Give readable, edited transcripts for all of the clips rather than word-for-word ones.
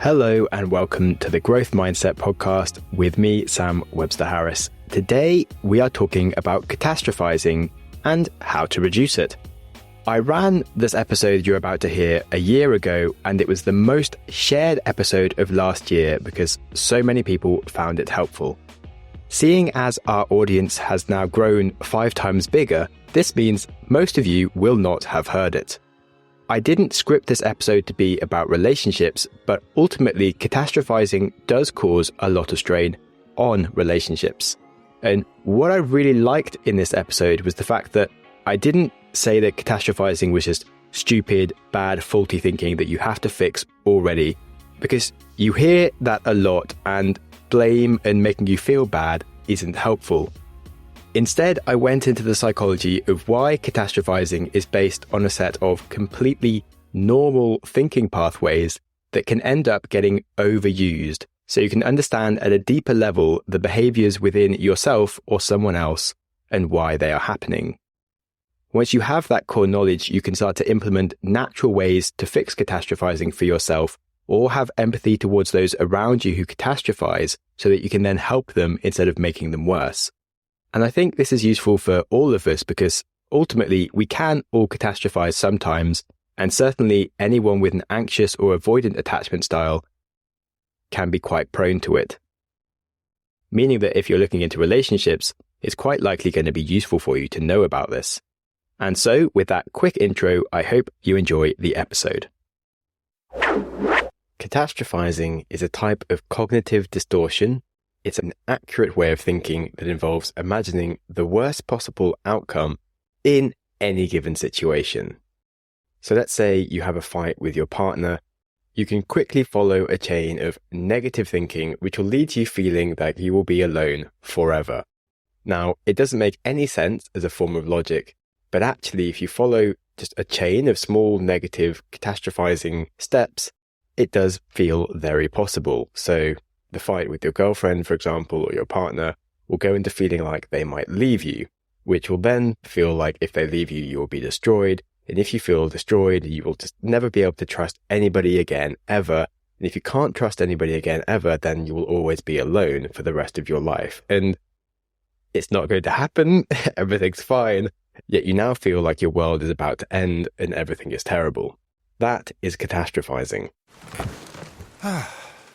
Hello and welcome to the Growth Mindset podcast with me, Sam Webster Harris. Today, we are talking about catastrophizing and how to reduce it. I ran this episode you're about to hear a year ago, and it was the most shared episode of last year because so many people found it helpful. Seeing as our audience has now grown 5 times bigger, this means most of you will not have heard it. I didn't script this episode to be about relationships, but ultimately catastrophizing does cause a lot of strain on relationships. And what I really liked in this episode was the fact that I didn't say that catastrophizing was just stupid, bad, faulty thinking that you have to fix already, because you hear that a lot and blame and making you feel bad isn't helpful. Instead, I went into the psychology of why catastrophizing is based on a set of completely normal thinking pathways that can end up getting overused, so you can understand at a deeper level the behaviours within yourself or someone else and why they are happening. Once you have that core knowledge, you can start to implement natural ways to fix catastrophizing for yourself or have empathy towards those around you who catastrophize so that you can then help them instead of making them worse. And I think this is useful for all of us because ultimately we can all catastrophize sometimes, and certainly anyone with an anxious or avoidant attachment style can be quite prone to it. Meaning that if you're looking into relationships, it's quite likely going to be useful for you to know about this. And so with that quick intro, I hope you enjoy the episode. Catastrophizing is a type of cognitive distortion. It's an accurate way of thinking that involves imagining the worst possible outcome in any given situation. So let's say you have a fight with your partner. You can quickly follow a chain of negative thinking, which will lead to you feeling that you will be alone forever. Now, it doesn't make any sense as a form of logic, but actually, if you follow just a chain of small negative catastrophizing steps, it does feel very possible. So the fight with your girlfriend, for example, or your partner will go into feeling like they might leave you, which will then feel like if they leave you, you will be destroyed. And if you feel destroyed, you will just never be able to trust anybody again, ever. And if you can't trust anybody again, ever, then you will always be alone for the rest of your life. And it's not going to happen. Everything's fine. Yet you now feel like your world is about to end and everything is terrible. That is catastrophizing.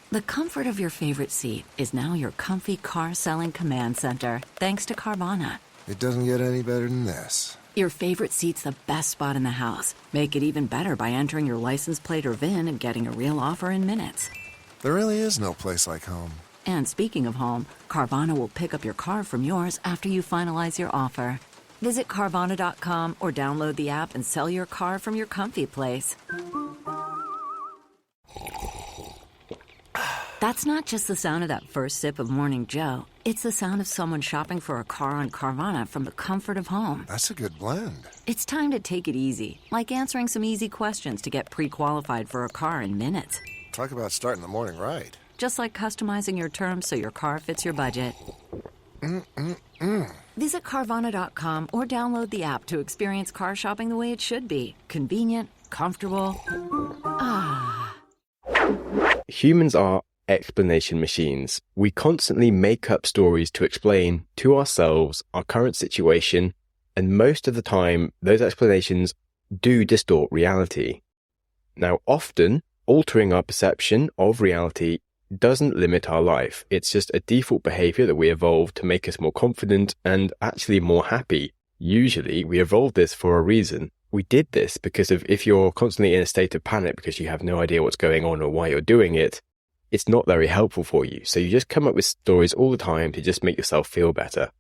The comfort of your favorite seat is now your comfy car-selling command center, thanks to Carvana. It doesn't get any better than this. Your favorite seat's the best spot in the house. Make it even better by entering your license plate or VIN and getting a real offer in minutes. There really is no place like home. And speaking of home, Carvana will pick up your car from yours after you finalize your offer. Visit Carvana.com or download the app and sell your car from your comfy place. That's not just the sound of that first sip of Morning Joe. It's the sound of someone shopping for a car on Carvana from the comfort of home. That's a good blend. It's time to take it easy, like answering some easy questions to get pre-qualified for a car in minutes. Talk about starting the morning right. Just like customizing your terms so your car fits your budget. Visit Carvana.com or download the app to experience car shopping the way it should be. Convenient, comfortable. Humans are explanation machines. We constantly make up stories to explain to ourselves our current situation, and most of the time, those explanations do distort reality. Now, often, altering our perception of reality doesn't limit our life. It's just a default behavior that we evolved to make us more confident and actually more happy. Usually, we evolved this for a reason. We did this because of if you're constantly in a state of panic because you have no idea what's going on or why you're doing it, it's not very helpful for you. So you just come up with stories all the time to just make yourself feel better.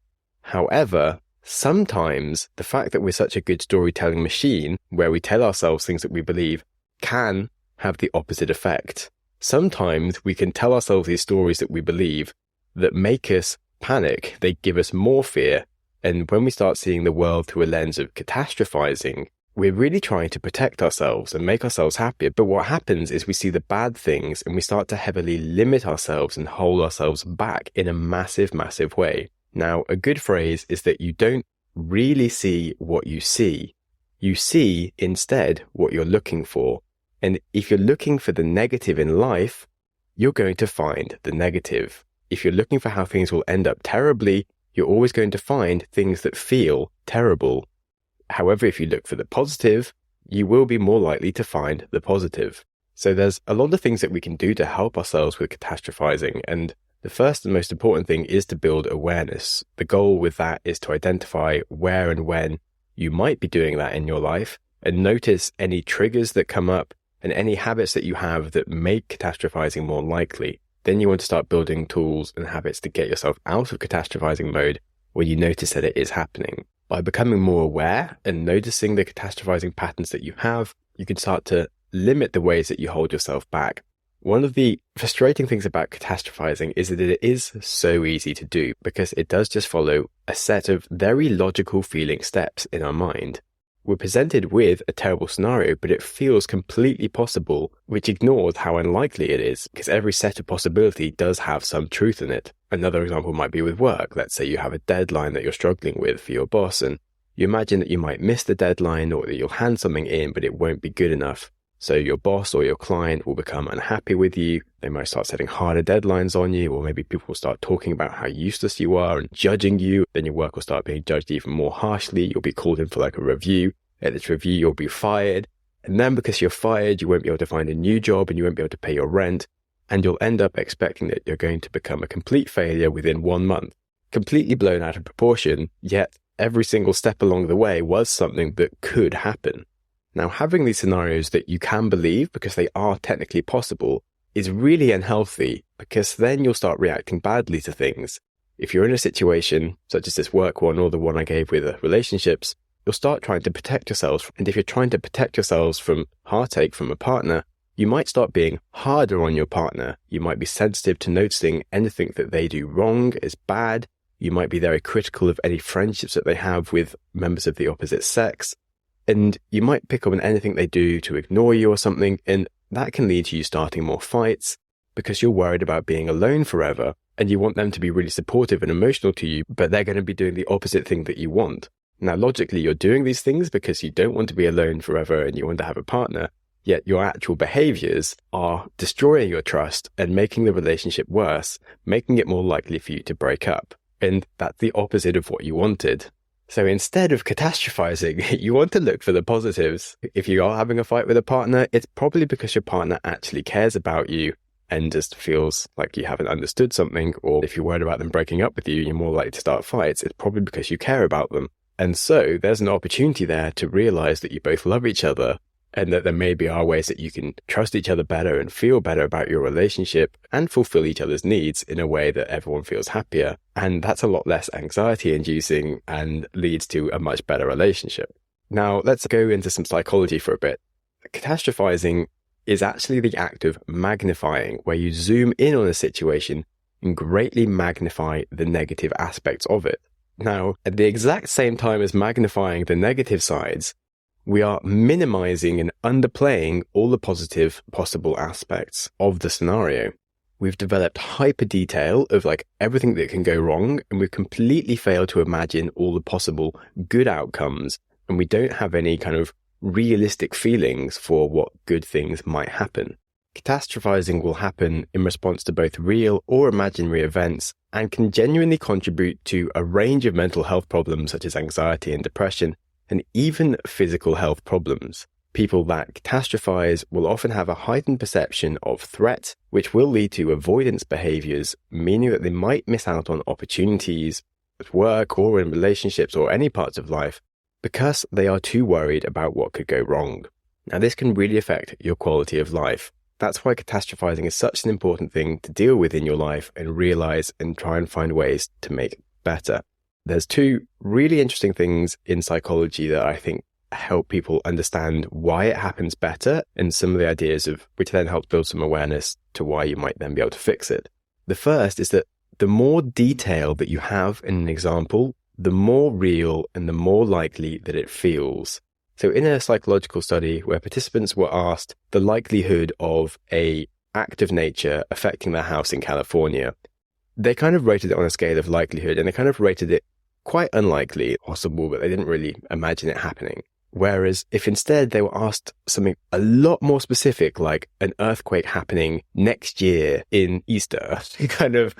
However, sometimes the fact that we're such a good storytelling machine where we tell ourselves things that we believe can have the opposite effect. Sometimes we can tell ourselves these stories that we believe that make us panic. They give us more fear. And when we start seeing the world through a lens of catastrophizing, we're really trying to protect ourselves and make ourselves happier. But what happens is we see the bad things and we start to heavily limit ourselves and hold ourselves back in a massive, massive way. Now, a good phrase is that you don't really see what you see. You see instead what you're looking for. And if you're looking for the negative in life, you're going to find the negative. If you're looking for how things will end up terribly, you're always going to find things that feel terrible. However, if you look for the positive, you will be more likely to find the positive. So there's a lot of things that we can do to help ourselves with catastrophizing, and the first and most important thing is to build awareness. The goal with that is to identify where and when you might be doing that in your life, and notice any triggers that come up and any habits that you have that make catastrophizing more likely. Then you want to start building tools and habits to get yourself out of catastrophizing mode when you notice that it is happening. By becoming more aware and noticing the catastrophizing patterns that you have, you can start to limit the ways that you hold yourself back. One of the frustrating things about catastrophizing is that it is so easy to do because it does just follow a set of very logical feeling steps in our mind. We're presented with a terrible scenario, but it feels completely possible, which ignores how unlikely it is, because every set of possibility does have some truth in it. Another example might be with work. Let's say you have a deadline that you're struggling with for your boss, and you imagine that you might miss the deadline or that you'll hand something in, but it won't be good enough. So your boss or your client will become unhappy with you. They might start setting harder deadlines on you, or maybe people will start talking about how useless you are and judging you. Then your work will start being judged even more harshly. You'll be called in for like a review. At this review, you'll be fired. And then because you're fired, you won't be able to find a new job and you won't be able to pay your rent. And you'll end up expecting that you're going to become a complete failure within 1 month. Completely blown out of proportion, yet every single step along the way was something that could happen. Now, having these scenarios that you can believe because they are technically possible is really unhealthy, because then you'll start reacting badly to things. If you're in a situation such as this work one or the one I gave with relationships, you'll start trying to protect yourselves. And if you're trying to protect yourselves from heartache from a partner, you might start being harder on your partner. You might be sensitive to noticing anything that they do wrong is bad. You might be very critical of any friendships that they have with members of the opposite sex. And you might pick up on anything they do to ignore you or something, and that can lead to you starting more fights because you're worried about being alone forever, and you want them to be really supportive and emotional to you, but they're going to be doing the opposite thing that you want. Now, logically, you're doing these things because you don't want to be alone forever and you want to have a partner, yet your actual behaviours are destroying your trust and making the relationship worse, making it more likely for you to break up. And that's the opposite of what you wanted. So instead of catastrophizing, you want to look for the positives. If you are having a fight with a partner, it's probably because your partner actually cares about you and just feels like you haven't understood something. Or if you're worried about them breaking up with you, you're more likely to start fights. It's probably because you care about them. And so there's an opportunity there to realize that you both love each other, and that there maybe are ways that you can trust each other better and feel better about your relationship and fulfill each other's needs in a way that everyone feels happier. And that's a lot less anxiety inducing and leads to a much better relationship. Now, let's go into some psychology for a bit. Catastrophizing is actually the act of magnifying, where you zoom in on a situation and greatly magnify the negative aspects of it. Now, at the exact same time as magnifying the negative sides, we are minimizing and underplaying all the positive possible aspects of the scenario. We've developed hyper detail of like everything that can go wrong, and we've completely failed to imagine all the possible good outcomes, and we don't have any kind of realistic feelings for what good things might happen. Catastrophizing will happen in response to both real or imaginary events and can genuinely contribute to a range of mental health problems such as anxiety and depression, and even physical health problems. People that catastrophize will often have a heightened perception of threat, which will lead to avoidance behaviours, meaning that they might miss out on opportunities at work or in relationships or any parts of life because they are too worried about what could go wrong. Now, this can really affect your quality of life. That's why catastrophizing is such an important thing to deal with in your life and realize and try and find ways to make better. There's two really interesting things in psychology that I think help people understand why it happens better, and some of the ideas of which then helps build some awareness to why you might then be able to fix it. The first is that the more detail that you have in an example, the more real and the more likely that it feels. So in a psychological study where participants were asked the likelihood of a act of nature affecting their house in California, they kind of rated it on a scale of likelihood, and they kind of rated it quite unlikely, possible, but they didn't really imagine it happening. Whereas if instead they were asked something a lot more specific, like an earthquake happening next year in Easter, kind of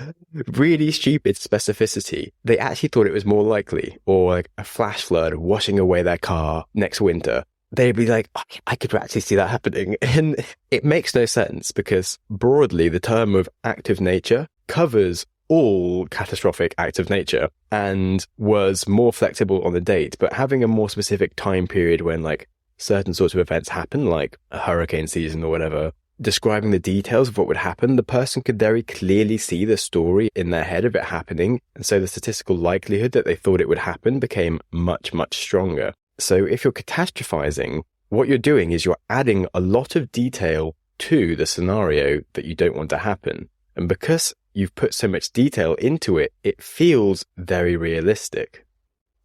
really stupid specificity, they actually thought it was more likely, or like a flash flood washing away their car next winter. They'd be like, oh, I could actually see that happening. And it makes no sense because broadly the term of active nature covers all catastrophic acts of nature and was more flexible on the date, but having a more specific time period when like certain sorts of events happen, like a hurricane season or whatever, describing the details of what would happen, the person could very clearly see the story in their head of it happening. And so the statistical likelihood that they thought it would happen became much, much stronger. So if you're catastrophizing, what you're doing is you're adding a lot of detail to the scenario that you don't want to happen. And because you've put so much detail into it, it feels very realistic.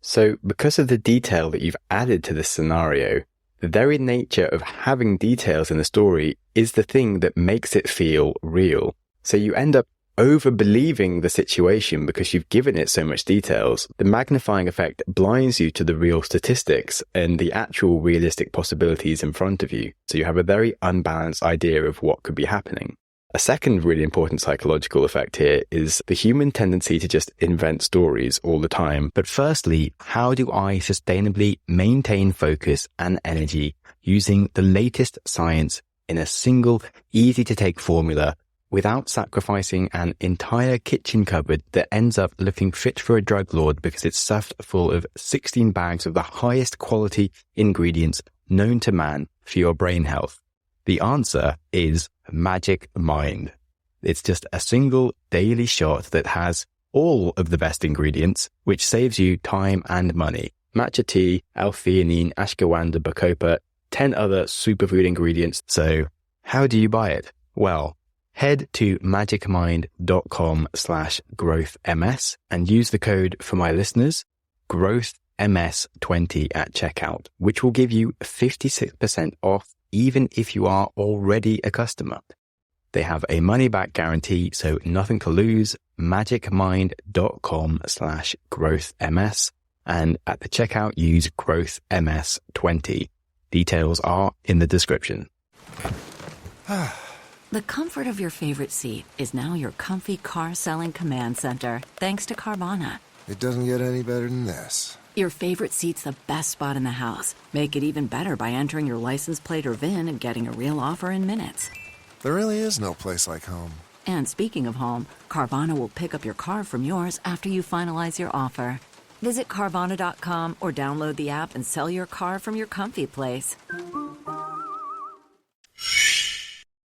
So because of the detail that you've added to this scenario, the very nature of having details in the story is the thing that makes it feel real. So you end up over-believing the situation because you've given it so much details. The magnifying effect blinds you to the real statistics and the actual realistic possibilities in front of you. So you have a very unbalanced idea of what could be happening. A second really important psychological effect here is the human tendency to just invent stories all the time. But firstly, how do I sustainably maintain focus and energy using the latest science in a single, easy-to-take formula without sacrificing an entire kitchen cupboard that ends up looking fit for a drug lord because it's stuffed full of 16 bags of the highest quality ingredients known to man for your brain health? The answer is Magic Mind. It's just a single daily shot that has all of the best ingredients, which saves you time and money. Matcha tea, L-theanine, ashwagandha, bacopa, 10 other superfood ingredients. So how do you buy it? Well, head to magicmind.com/growthms and use the code for my listeners, growthms20 at checkout, which will give you 56% off even if you are already a customer. They have a money-back guarantee, so nothing to lose. magicmind.com/growthms. And at the checkout, use growthms20. Details are in the description. The comfort of your favorite seat is now your comfy car selling command center, thanks to Carvana. It doesn't get any better than this. Your favorite seat's the best spot in the house. Make it even better by entering your license plate or VIN and getting a real offer in minutes. There really is no place like home. And speaking of home, Carvana will pick up your car from yours after you finalize your offer. Visit Carvana.com or download the app and sell your car from your comfy place.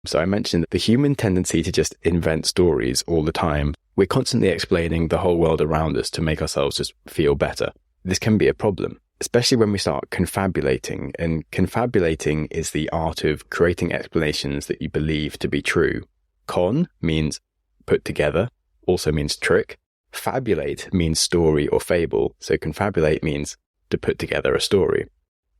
So I mentioned the human tendency to just invent stories all the time. We're constantly explaining the whole world around us to make ourselves just feel better. This can be a problem, especially when we start confabulating. And confabulating is the art of creating explanations that you believe to be true. Con means put together, also means trick. Fabulate means story or fable. So confabulate means to put together a story.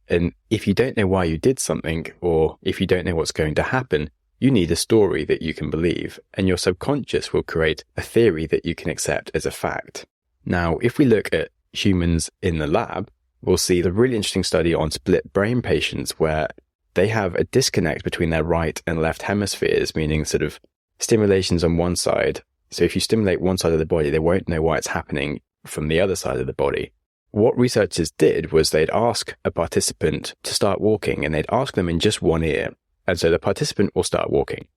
And if you don't know why you did something, or if you don't know what's going to happen, you need a story that you can believe, and your subconscious will create a theory that you can accept as a fact. Now, if we look at humans in the lab, we'll see the really interesting study on split brain patients where they have a disconnect between their right and left hemispheres, meaning sort of stimulations on one side. So if you stimulate one side of the body, they won't know why it's happening from the other side of the body. What researchers did was they'd ask a participant to start walking, and they'd ask them in just one ear. And so the participant will start walking.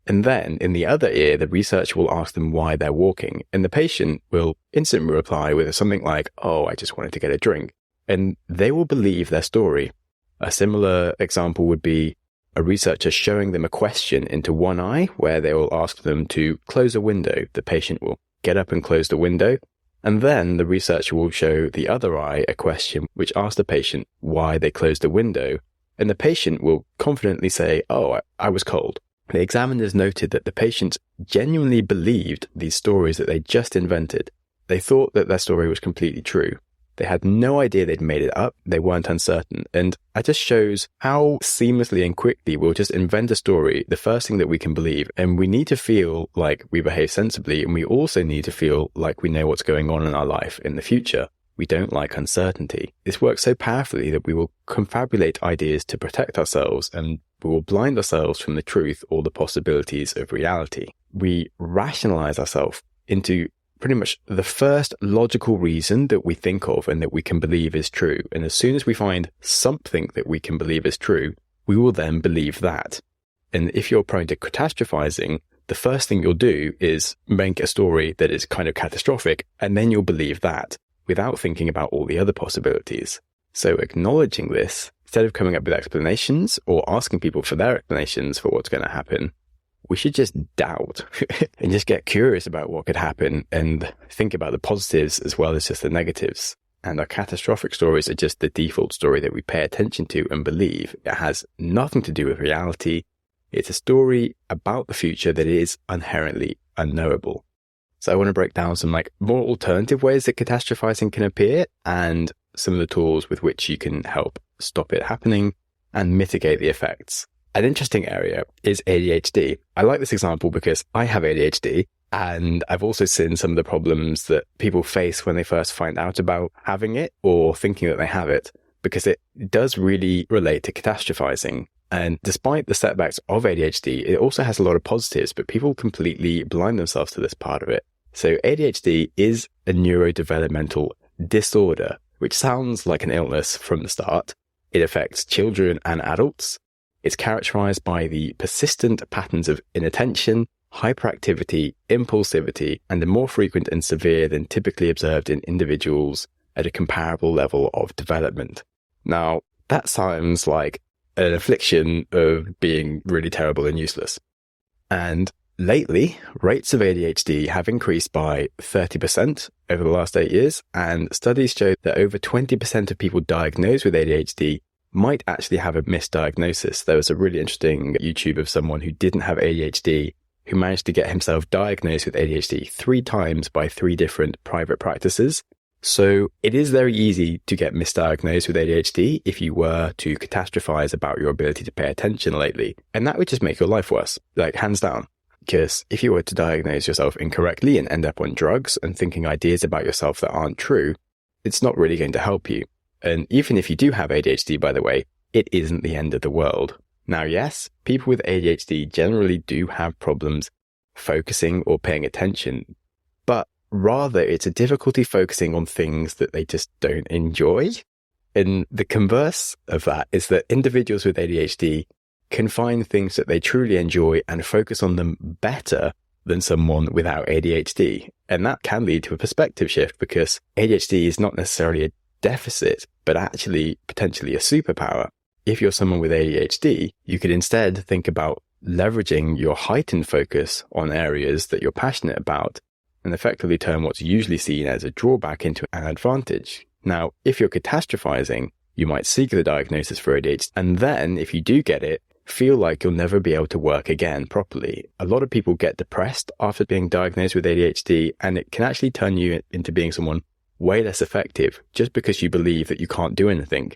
And then in the other ear, the researcher will ask them why they're walking. And the patient will instantly reply with something like, oh, I just wanted to get a drink. And they will believe their story. A similar example would be a researcher showing them a question into one eye where they will ask them to close a window. The patient will get up and close the window. And then the researcher will show the other eye a question which asks the patient why they closed the window. And the patient will confidently say, oh, I was cold. The examiners noted that the patients genuinely believed these stories that they just invented. They thought that their story was completely true. They had no idea they'd made it up. They weren't uncertain. And it just shows how seamlessly and quickly we'll just invent a story, the first thing that we can believe. And we need to feel like we behave sensibly. And we also need to feel like we know what's going on in our life in the future. We don't like uncertainty. This works so powerfully that we will confabulate ideas to protect ourselves, and we will blind ourselves from the truth or the possibilities of reality. We rationalize ourselves into pretty much the first logical reason that we think of and that we can believe is true. And as soon as we find something that we can believe is true, we will then believe that. And if you're prone to catastrophizing, the first thing you'll do is make a story that is kind of catastrophic, and then you'll believe that without thinking about all the other possibilities. So acknowledging this, instead of coming up with explanations or asking people for their explanations for what's going to happen, we should just doubt and just get curious about what could happen and think about the positives as well as just the negatives. And our catastrophic stories are just the default story that we pay attention to and believe. It has nothing to do with reality. It's a story about the future that is inherently unknowable. So I want to break down some more alternative ways that catastrophizing can appear and some of the tools with which you can help stop it happening and mitigate the effects. An interesting area is ADHD. I like this example because I have ADHD, and I've also seen some of the problems that people face when they first find out about having it or thinking that they have it, because it does really relate to catastrophizing. And despite the setbacks of ADHD, it also has a lot of positives, but people completely blind themselves to this part of it. So ADHD is a neurodevelopmental disorder, which sounds like an illness from the start. It affects children and adults. It's characterized by the persistent patterns of inattention, hyperactivity, impulsivity, and are more frequent and severe than typically observed in individuals at a comparable level of development. Now, that sounds like an affliction of being really terrible and useless. And lately, rates of ADHD have increased by 30% over the last 8 years, and studies show that over 20% of people diagnosed with ADHD might actually have a misdiagnosis. There was a really interesting YouTube of someone who didn't have ADHD who managed to get himself diagnosed with ADHD 3 times by 3 different private practices. So it is very easy to get misdiagnosed with ADHD if you were to catastrophize about your ability to pay attention lately. And that would just make your life worse, hands down. Because if you were to diagnose yourself incorrectly and end up on drugs and thinking ideas about yourself that aren't true, it's not really going to help you. And even if you do have ADHD, by the way, it isn't the end of the world. Now, yes, people with ADHD generally do have problems focusing or paying attention, but rather it's a difficulty focusing on things that they just don't enjoy. And the converse of that is that individuals with ADHD can find things that they truly enjoy and focus on them better than someone without ADHD. And that can lead to a perspective shift, because ADHD is not necessarily a deficit, but actually potentially a superpower. If you're someone with ADHD, you could instead think about leveraging your heightened focus on areas that you're passionate about and effectively turn what's usually seen as a drawback into an advantage. Now, if you're catastrophizing, you might seek the diagnosis for ADHD, and then if you do get it, feel like you'll never be able to work again properly. A lot of people get depressed after being diagnosed with ADHD, and it can actually turn you into being someone way less effective just because you believe that you can't do anything.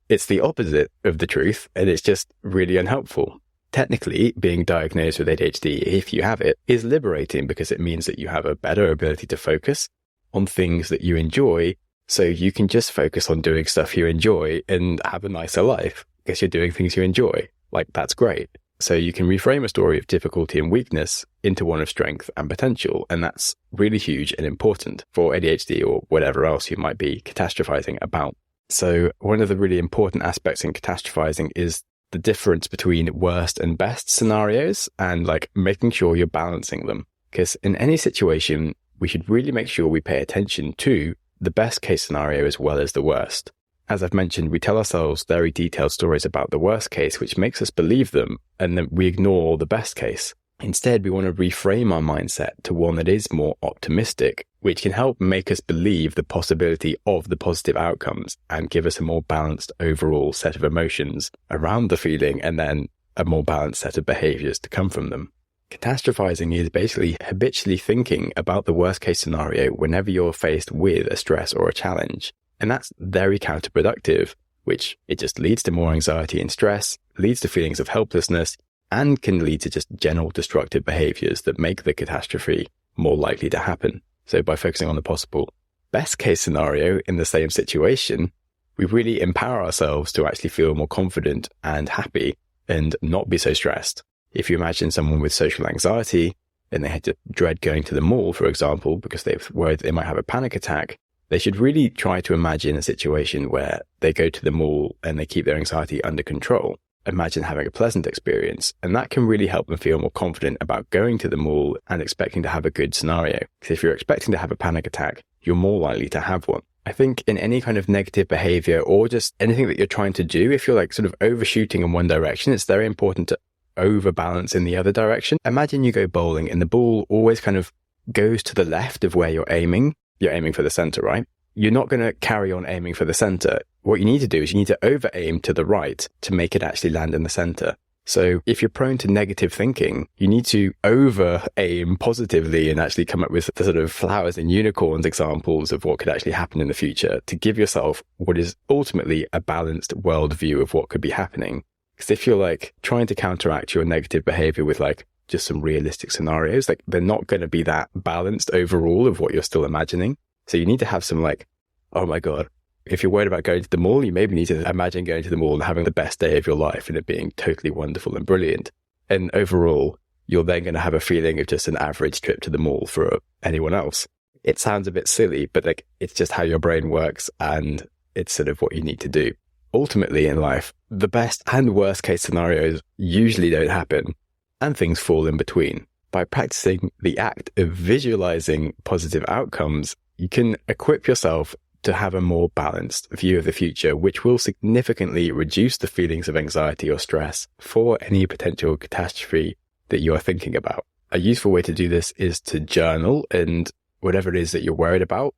It's the opposite of the truth, and it's just really unhelpful. Technically, being diagnosed with ADHD, if you have it, is liberating because it means that you have a better ability to focus on things that you enjoy, so you can just focus on doing stuff you enjoy and have a nicer life because you're doing things you enjoy. That's great. So you can reframe a story of difficulty and weakness into one of strength and potential. And that's really huge and important for ADHD or whatever else you might be catastrophizing about. So one of the really important aspects in catastrophizing is the difference between worst and best scenarios and making sure you're balancing them. Because in any situation, we should really make sure we pay attention to the best case scenario as well as the worst. As I've mentioned, we tell ourselves very detailed stories about the worst case, which makes us believe them, and then we ignore the best case. Instead, we want to reframe our mindset to one that is more optimistic, which can help make us believe the possibility of the positive outcomes and give us a more balanced overall set of emotions around the feeling, and then a more balanced set of behaviours to come from them. Catastrophizing is basically habitually thinking about the worst case scenario whenever you're faced with a stress or a challenge. And that's very counterproductive, which it just leads to more anxiety and stress, leads to feelings of helplessness, and can lead to just general destructive behaviors that make the catastrophe more likely to happen. So by focusing on the possible, best case scenario in the same situation, we really empower ourselves to actually feel more confident and happy and not be so stressed. If you imagine someone with social anxiety and they had to dread going to the mall, for example, because they're worried they might have a panic attack, they should really try to imagine a situation where they go to the mall and they keep their anxiety under control. Imagine having a pleasant experience, and that can really help them feel more confident about going to the mall and expecting to have a good scenario. Because if you're expecting to have a panic attack, you're more likely to have one. I think in any kind of negative behavior or just anything that you're trying to do, if you're like sort of overshooting in one direction, it's very important to overbalance in the other direction. Imagine you go bowling and the ball always kind of goes to the left of where you're aiming. You're aiming for the center, right? You're not going to carry on aiming for the center. What you need to do is you need to over aim to the right to make it actually land in the center. So if you're prone to negative thinking, you need to over aim positively and actually come up with the sort of flowers and unicorns examples of what could actually happen in the future to give yourself what is ultimately a balanced worldview of what could be happening. Because if you're like trying to counteract your negative behavior with like just some realistic scenarios, like they're not going to be that balanced overall of what you're still imagining. So you need to have some like, oh my God, if you're worried about going to the mall, you maybe need to imagine going to the mall and having the best day of your life and it being totally wonderful and brilliant. And overall, you're then going to have a feeling of just an average trip to the mall for anyone else. It sounds a bit silly, but like it's just how your brain works and it's sort of what you need to do. Ultimately in life, the best and worst case scenarios usually don't happen and things fall in between. By practicing the act of visualizing positive outcomes, you can equip yourself to have a more balanced view of the future, which will significantly reduce the feelings of anxiety or stress for any potential catastrophe that you are thinking about. A useful way to do this is to journal, and whatever it is that you're worried about,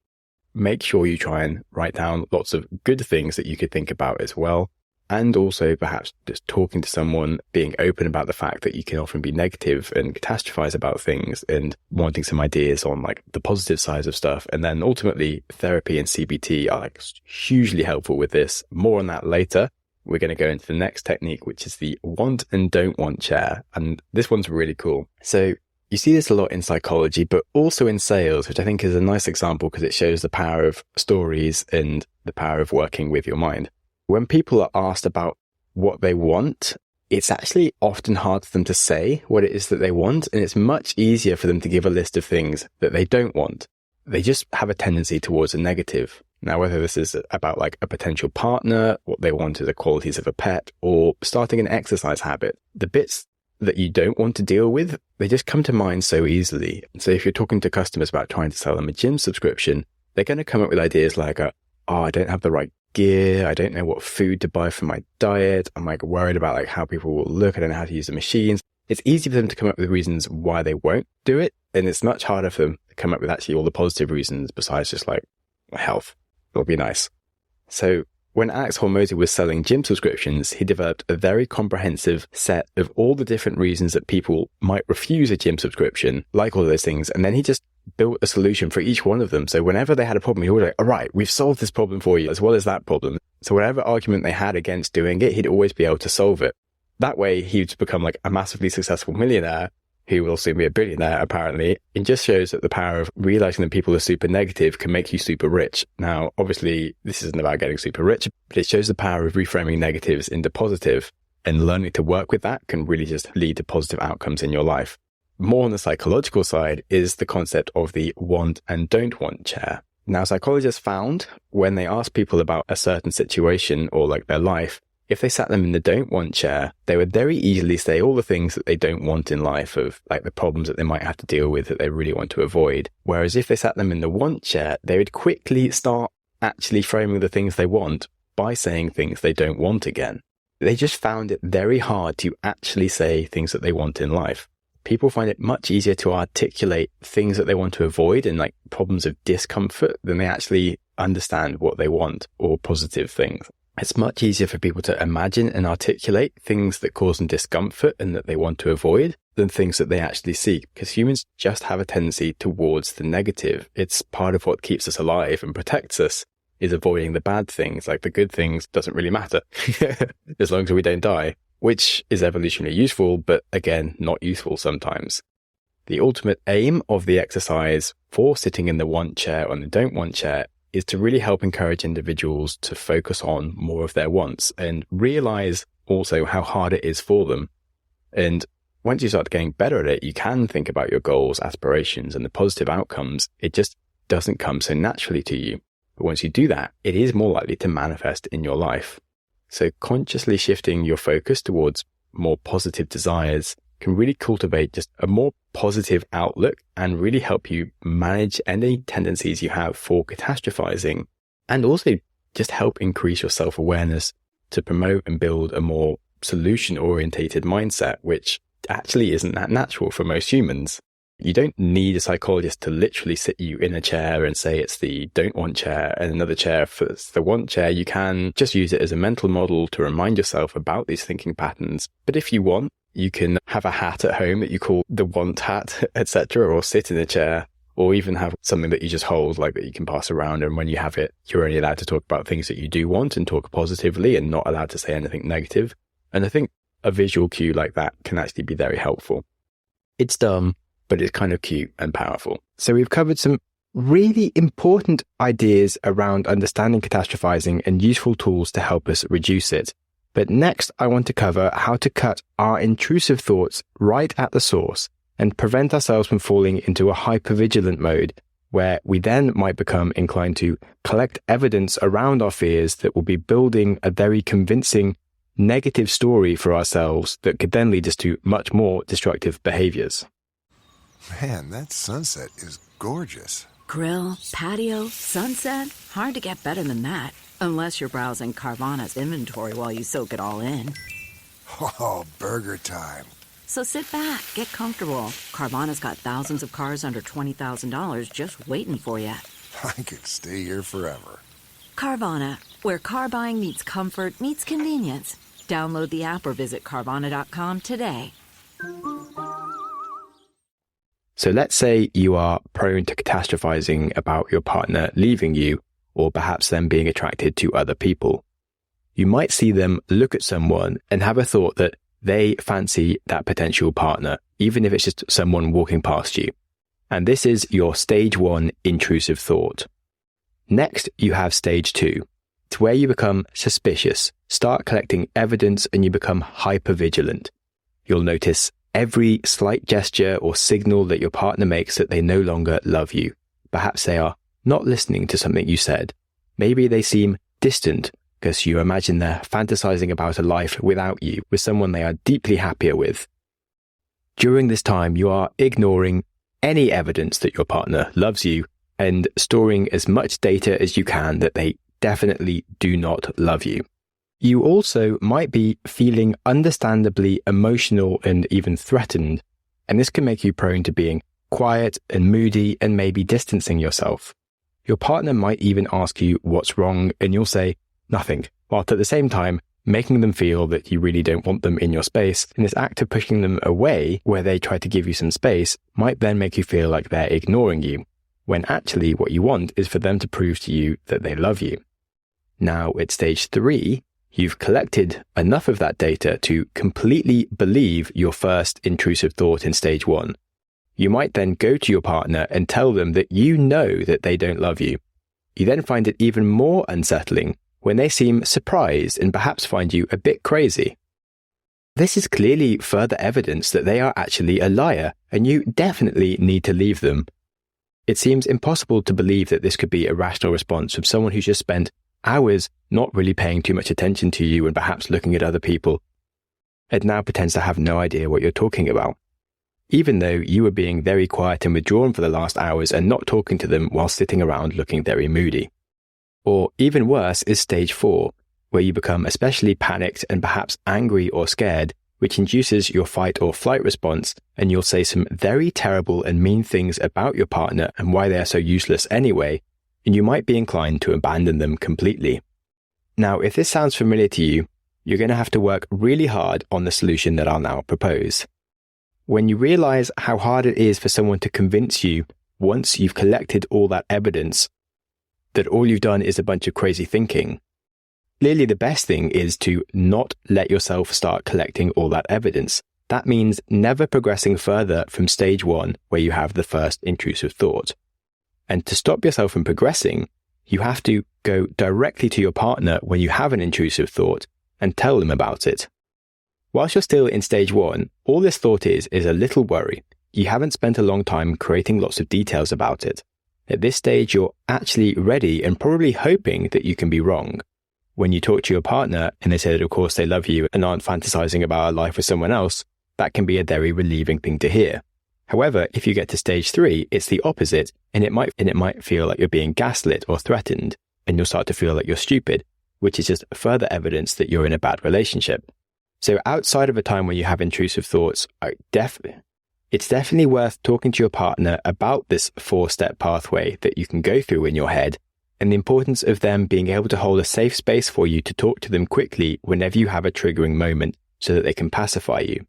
make sure you try and write down lots of good things that you could think about as well. And also perhaps just talking to someone, being open about the fact that you can often be negative and catastrophize about things and wanting some ideas on like the positive sides of stuff. And then ultimately therapy and CBT are like hugely helpful with this. More on that later. We're going to go into the next technique, which is the want and don't want chair. And this one's really cool. So you see this a lot in psychology, but also in sales, which I think is a nice example because it shows the power of stories and the power of working with your mind. When people are asked about what they want, it's actually often hard for them to say what it is that they want, and it's much easier for them to give a list of things that they don't want. They just have a tendency towards a negative. Now, whether this is about like a potential partner, what they want is the qualities of a pet, or starting an exercise habit, the bits that you don't want to deal with, they just come to mind so easily. So if you're talking to customers about trying to sell them a gym subscription, they're going to come up with ideas like, I don't have the right gear. I don't know what food to buy for my diet. I'm like worried about like how people will look. I don't know how to use the machines. It's easy for them to come up with reasons why they won't do it. And it's much harder for them to come up with actually all the positive reasons besides just like health. It'll be nice. So when Alex Hormozi was selling gym subscriptions, he developed a very comprehensive set of all the different reasons that people might refuse a gym subscription, like all of those things. And then he just built a solution for each one of them. So whenever they had a problem, he was like, all right, we've solved this problem for you as well as that problem. So whatever argument they had against doing it, he'd always be able to solve it. That way he'd become like a massively successful millionaire who will soon be a billionaire, apparently. It just shows that the power of realizing that people are super negative can make you super rich. Now, obviously, this isn't about getting super rich, but it shows the power of reframing negatives into positive, and learning to work with that can really just lead to positive outcomes in your life. More on the psychological side is the concept of the want and don't want chair. Now, psychologists found when they asked people about a certain situation or like their life, if they sat them in the don't want chair, they would very easily say all the things that they don't want in life, of like the problems that they might have to deal with that they really want to avoid. Whereas if they sat them in the want chair, they would quickly start actually framing the things they want by saying things they don't want again. They just found it very hard to actually say things that they want in life. People find it much easier to articulate things that they want to avoid and like problems of discomfort than they actually understand what they want or positive things. It's much easier for people to imagine and articulate things that cause them discomfort and that they want to avoid than things that they actually seek, because humans just have a tendency towards the negative. It's part of what keeps us alive and protects us, is avoiding the bad things. Like the good things doesn't really matter as long as we don't die, which is evolutionarily useful, but again, not useful sometimes. The ultimate aim of the exercise for sitting in the want chair or the don't want chair is to really help encourage individuals to focus on more of their wants and realize also how hard it is for them. And once you start getting better at it, you can think about your goals, aspirations, and the positive outcomes. It just doesn't come so naturally to you. But once you do that, it is more likely to manifest in your life. So consciously shifting your focus towards more positive desires can really cultivate just a more positive outlook and really help you manage any tendencies you have for catastrophizing, and also just help increase your self-awareness to promote and build a more solution-orientated mindset, which actually isn't that natural for most humans. You don't need a psychologist to literally sit you in a chair and say it's the don't want chair and another chair for the want chair. You can just use it as a mental model to remind yourself about these thinking patterns. But if you want, you can have a hat at home that you call the want hat, etc., or sit in a chair, or even have something that you just hold, like that you can pass around. And when you have it, you're only allowed to talk about things that you do want and talk positively and not allowed to say anything negative. And I think a visual cue like that can actually be very helpful. It's dumb, but it's kind of cute and powerful. So we've covered some really important ideas around understanding catastrophizing and useful tools to help us reduce it. But next, I want to cover how to cut our intrusive thoughts right at the source and prevent ourselves from falling into a hypervigilant mode, where we then might become inclined to collect evidence around our fears that will be building a very convincing negative story for ourselves that could then lead us to much more destructive behaviors. Man, that sunset is gorgeous. Grill, patio, sunset. Hard to get better than that. Unless you're browsing Carvana's inventory while you soak it all in. Oh, burger time. So sit back, get comfortable. Carvana's got thousands of cars under $20,000 just waiting for you. I could stay here forever. Carvana, where car buying meets comfort meets convenience. Download the app or visit Carvana.com today. So let's say you are prone to catastrophizing about your partner leaving you, or perhaps them being attracted to other people. You might see them look at someone and have a thought that they fancy that potential partner, even if it's just someone walking past you. And this is your stage 1 intrusive thought. Next, you have stage 2. It's where you become suspicious, start collecting evidence, and you become hypervigilant. You'll notice every slight gesture or signal that your partner makes that they no longer love you. Perhaps they are not listening to something you said. Maybe they seem distant because you imagine they're fantasizing about a life without you, with someone they are deeply happier with. During this time, you are ignoring any evidence that your partner loves you and storing as much data as you can that they definitely do not love you. You also might be feeling understandably emotional and even threatened, and this can make you prone to being quiet and moody and maybe distancing yourself. Your partner might even ask you what's wrong, and you'll say nothing, while at the same time making them feel that you really don't want them in your space. And this act of pushing them away, where they try to give you some space, might then make you feel like they're ignoring you, when actually what you want is for them to prove to you that they love you. Now at stage 3, you've collected enough of that data to completely believe your first intrusive thought in stage 1. You might then go to your partner and tell them that you know that they don't love you. You then find it even more unsettling when they seem surprised and perhaps find you a bit crazy. This is clearly further evidence that they are actually a liar, and you definitely need to leave them. It seems impossible to believe that this could be a rational response from someone who's just spent hours not really paying too much attention to you and perhaps looking at other people, and now pretends to have no idea what you're talking about, even though you were being very quiet and withdrawn for the last hours and not talking to them while sitting around looking very moody. Or even worse is stage 4, where you become especially panicked and perhaps angry or scared, which induces your fight or flight response, and you'll say some very terrible and mean things about your partner and why they are so useless anyway, and you might be inclined to abandon them completely. Now, if this sounds familiar to you, you're going to have to work really hard on the solution that I'll now propose. When you realize how hard it is for someone to convince you, once you've collected all that evidence, that all you've done is a bunch of crazy thinking, clearly the best thing is to not let yourself start collecting all that evidence. That means never progressing further from stage 1, where you have the first intrusive thought. And to stop yourself from progressing, you have to go directly to your partner when you have an intrusive thought and tell them about it. Whilst you're still in stage 1, all this thought is a little worry. You haven't spent a long time creating lots of details about it. At this stage, you're actually ready and probably hoping that you can be wrong. When you talk to your partner and they say that of course they love you and aren't fantasizing about a life with someone else, that can be a very relieving thing to hear. However, if you get to stage 3, it's the opposite, and it might feel like you're being gaslit or threatened, and you'll start to feel like you're stupid, which is just further evidence that you're in a bad relationship. So outside of a time when you have intrusive thoughts, it's definitely worth talking to your partner about this 4-step pathway that you can go through in your head, and the importance of them being able to hold a safe space for you to talk to them quickly whenever you have a triggering moment so that they can pacify you.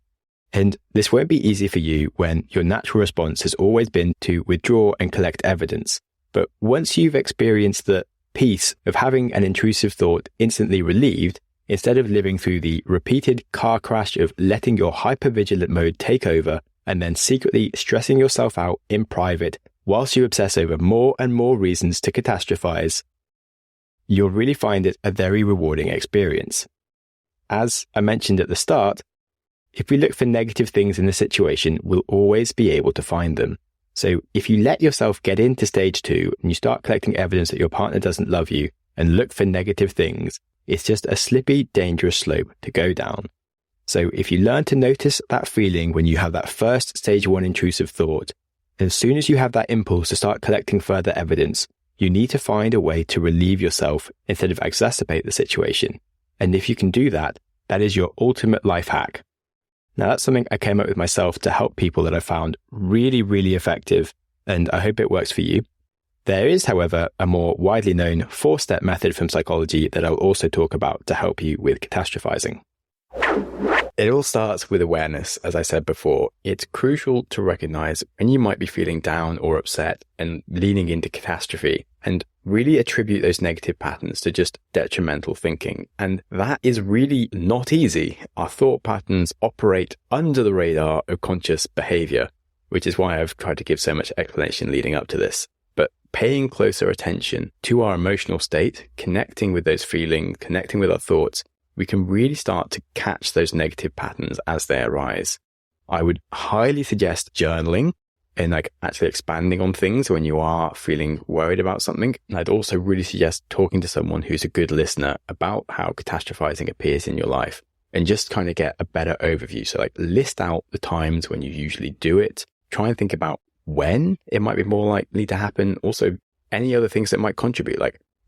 And this won't be easy for you when your natural response has always been to withdraw and collect evidence. But once you've experienced the peace of having an intrusive thought instantly relieved, instead of living through the repeated car crash of letting your hypervigilant mode take over and then secretly stressing yourself out in private whilst you obsess over more and more reasons to catastrophize, you'll really find it a very rewarding experience. As I mentioned at the start, if we look for negative things in the situation, we'll always be able to find them. So if you let yourself get into stage 2 and you start collecting evidence that your partner doesn't love you and look for negative things, it's just a slippy, dangerous slope to go down. So if you learn to notice that feeling when you have that first stage 1 intrusive thought, as soon as you have that impulse to start collecting further evidence, you need to find a way to relieve yourself instead of exacerbate the situation. And if you can do that, that is your ultimate life hack. Now, that's something I came up with myself to help people that I found really, really effective, and I hope it works for you. There is, however, a more widely known 4-step method from psychology that I'll also talk about to help you with catastrophizing. It all starts with awareness, as I said before. It's crucial to recognize when you might be feeling down or upset and leaning into catastrophe, and really attribute those negative patterns to just detrimental thinking. And that is really not easy. Our thought patterns operate under the radar of conscious behavior, which is why I've tried to give so much explanation leading up to this. But paying closer attention to our emotional state, connecting with those feelings, connecting with our thoughts, we can really start to catch those negative patterns as they arise. I would highly suggest journaling and actually expanding on things when you are feeling worried about something. And I'd also really suggest talking to someone who's a good listener about how catastrophizing appears in your life and just kind of get a better overview. So list out the times when you usually do it. Try and think about when it might be more likely to happen. Also, any other things that might contribute.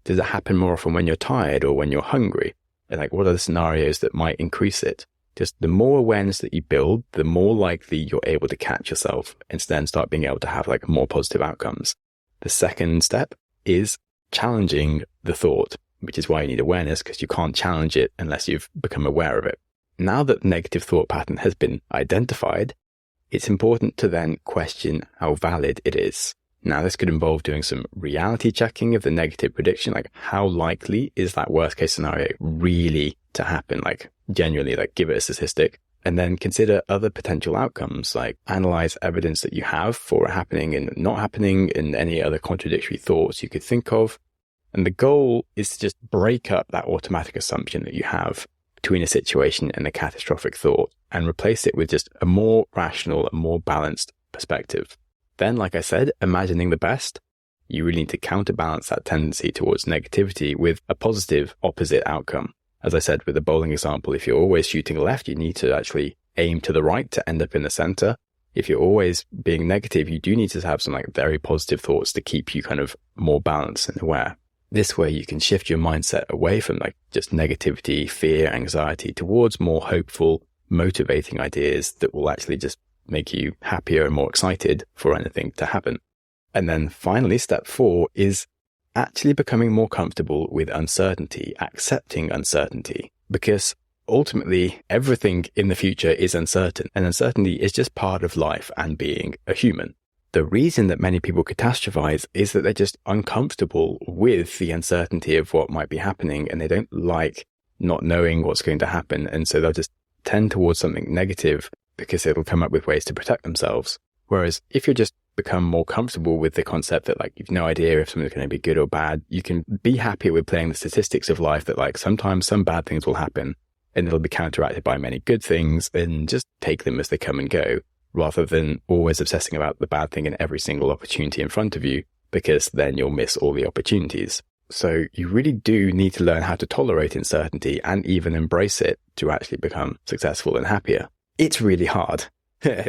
Does it happen more often when you're tired or when you're hungry? And what are the scenarios that might increase it? Just the more awareness that you build, the more likely you're able to catch yourself and then start being able to have more positive outcomes. The second step is challenging the thought, which is why you need awareness, because you can't challenge it unless you've become aware of it. Now that the negative thought pattern has been identified, it's important to then question how valid it is. Now, this could involve doing some reality checking of the negative prediction, how likely is that worst case scenario really to happen? Genuinely, give it a statistic, and then consider other potential outcomes, analyze evidence that you have for it happening and not happening and any other contradictory thoughts you could think of. And the goal is to just break up that automatic assumption that you have between a situation and a catastrophic thought and replace it with just a more rational and more balanced perspective. Then, like I said, imagining the best, you really need to counterbalance that tendency towards negativity with a positive opposite outcome. As I said with the bowling example, if you're always shooting left, you need to actually aim to the right to end up in the center. If you're always being negative, you do need to have some very positive thoughts to keep you kind of more balanced and aware. This way you can shift your mindset away from just negativity, fear, anxiety towards more hopeful, motivating ideas that will actually just make you happier and more excited for anything to happen. And then finally, step 4 is actually becoming more comfortable with uncertainty, accepting uncertainty, because ultimately everything in the future is uncertain, and uncertainty is just part of life and being a human. The reason that many people catastrophize is that they're just uncomfortable with the uncertainty of what might be happening, and they don't like not knowing what's going to happen. And so they'll just tend towards something negative because it'll come up with ways to protect themselves. Whereas if you just become more comfortable with the concept that like you've no idea if something's going to be good or bad, you can be happier with playing the statistics of life that like sometimes some bad things will happen and it'll be counteracted by many good things, and just take them as they come and go, rather than always obsessing about the bad thing in every single opportunity in front of you, because then you'll miss all the opportunities. So you really do need to learn how to tolerate uncertainty and even embrace it to actually become successful and happier. It's really hard.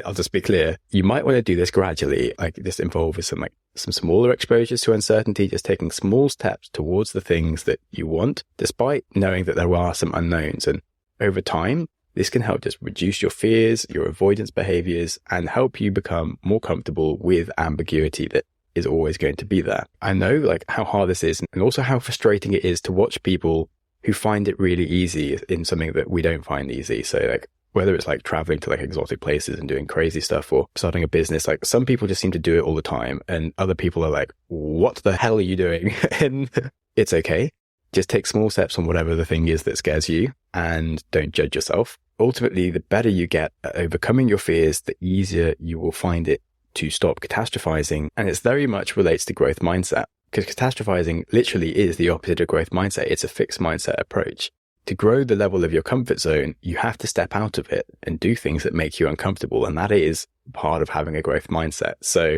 I'll just be clear. You might want to do this gradually, like this involves some smaller exposures to uncertainty, just taking small steps towards the things that you want, despite knowing that there are some unknowns. And over time, this can help just reduce your fears, your avoidance behaviors, and help you become more comfortable with ambiguity that is always going to be there. I know like how hard this is, and also how frustrating it is to watch people who find it really easy in something that we don't find easy. So like, whether it's like traveling to like exotic places and doing crazy stuff, or starting a business, like some people just seem to do it all the time, and other people are like, what the hell are you doing? And it's okay. Just take small steps on whatever the thing is that scares you, and don't judge yourself. Ultimately, the better you get at overcoming your fears, the easier you will find it to stop catastrophizing. And it very much relates to growth mindset, because catastrophizing literally is the opposite of growth mindset. It's a fixed mindset approach. To grow the level of your comfort zone, you have to step out of it and do things that make you uncomfortable. And that is part of having a growth mindset. So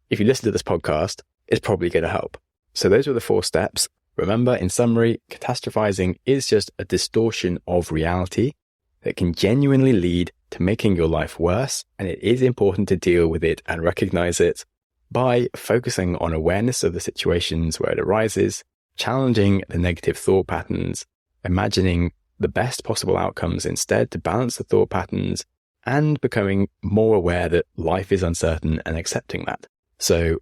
if you listen to this podcast, it's probably going to help. So those were the 4 steps. Remember, in summary, catastrophizing is just a distortion of reality that can genuinely lead to making your life worse. And it is important to deal with it and recognize it by focusing on awareness of the situations where it arises, challenging the negative thought patterns, imagining the best possible outcomes instead to balance the thought patterns, and becoming more aware that life is uncertain and accepting that. So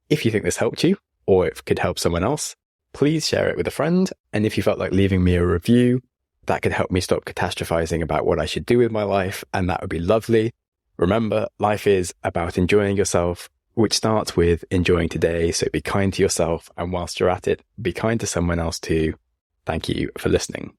if you think this helped you, or it could help someone else, please share it with a friend. And if you felt like leaving me a review, that could help me stop catastrophizing about what I should do with my life, and that would be lovely. Remember, life is about enjoying yourself, which starts with enjoying today. So be kind to yourself, and whilst you're at it, be kind to someone else too. Thank you for listening.